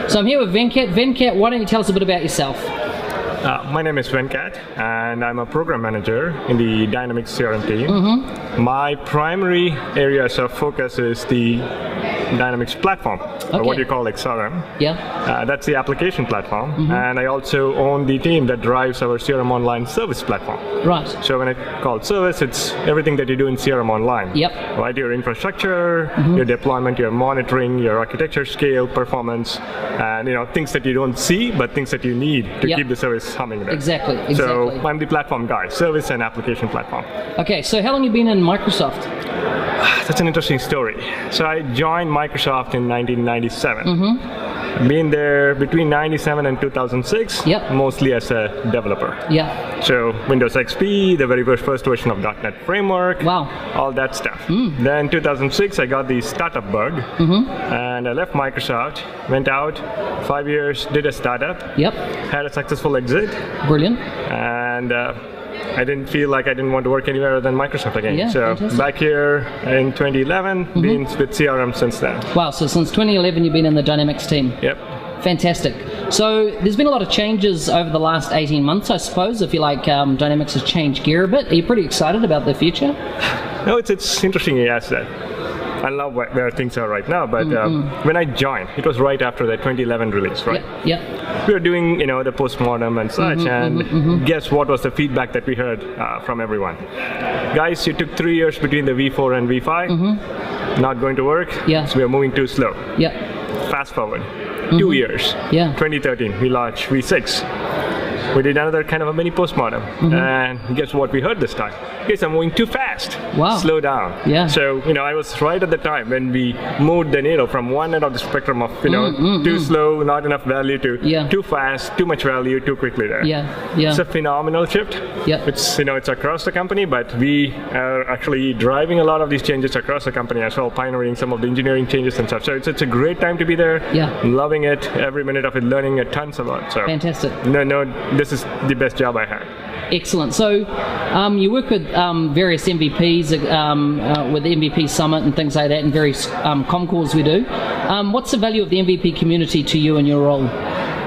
So I'm here with Venkat. Venkat, why don't you tell us a bit about yourself? My name is Venkat, and I'm a program manager in the Dynamics CRM team. My primary areas of focus is the Dynamics platform, or what you call XRM. Yeah. That's the application platform, and I also own the team that drives our CRM Online service platform. Right. So when I call service, it's everything that you do in CRM Online. Yep. Right, your infrastructure, your deployment, your monitoring, your architecture scale, performance, and things that you don't see, but things that you need to keep the service humming there. Exactly. So I'm the platform guy, service and application platform. Okay, so how long have you been in Microsoft? That's an interesting story. So I joined Microsoft in 1997. Been there between 97 and 2006, mostly as a developer. Yeah. So Windows XP, the very first version of .NET Framework, all that stuff. Then 2006, I got the startup bug, and I left Microsoft, went out, 5 years, did a startup, had a successful exit. Brilliant. And I didn't feel like I didn't want to work anywhere other than Microsoft again. Yeah, so fantastic. Back here in 2011, been with CRM since then. Wow, so since 2011 you've been in the Dynamics team. Yep. Fantastic. So there's been a lot of changes over the last 18 months, I suppose. I feel like Dynamics has changed gear a bit. Are you pretty excited about the future? No, it's interesting you asked that. I love where things are right now, but when I joined, it was right after the 2011 release, right? Yeah. We were doing, the postmortem and such, and guess what was the feedback that we heard from everyone? Guys, you took 3 years between the V4 and V5, not going to work, so we are moving too slow. Yeah. Fast forward, 2 years, 2013, we launched V6. We did another kind of a mini postmortem, and guess what we heard this time? Guys, I'm moving too fast. Wow. Slow down. Yeah. So, I was right at the time when we moved the needle from one end of the spectrum of, too slow, not enough value, to too fast, too much value, too quickly there. Yeah. It's a phenomenal shift. Yeah. It's, it's across the company, but we are actually driving a lot of these changes across the company as well, pioneering some of the engineering changes and stuff. So it's a great time to be there. Yeah. I'm loving it, every minute of it, learning a tons about. So fantastic. No, this is the best job I had. Excellent. So you work with various MVPs, with the MVP Summit and things like that, and various comm calls we do. What's the value of the MVP community to you and your role?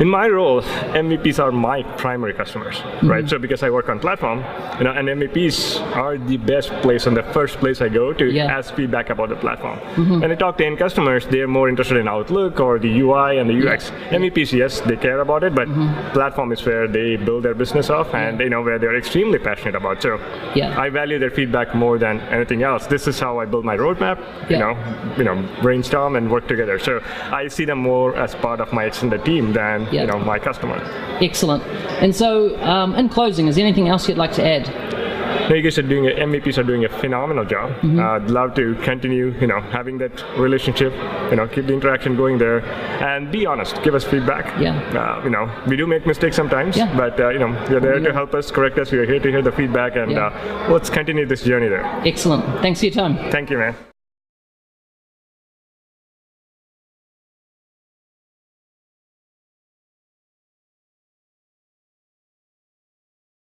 In my role, MVPs are my primary customers, right? So because I work on platform, and MVPs are the best place and the first place I go to ask feedback about the platform. When I talk to end customers, they're more interested in Outlook or the UI and the UX. MVPs, yes, they care about it, but platform is where they build their business off, and where they're extremely passionate about. So I value their feedback more than anything else. This is how I build my roadmap. Brainstorm and work together. So I see them more as part of my extended team than my customer. Excellent. And so, in closing, is there anything else you'd like to add? You guys are MVPs are doing a phenomenal job. I'd love to continue, having that relationship, keep the interaction going there, and be honest, give us feedback. We do make mistakes sometimes, but you're there to help us, correct us. We are here to hear the feedback, and let's continue this journey there. Excellent. Thanks for your time. Thank you, man.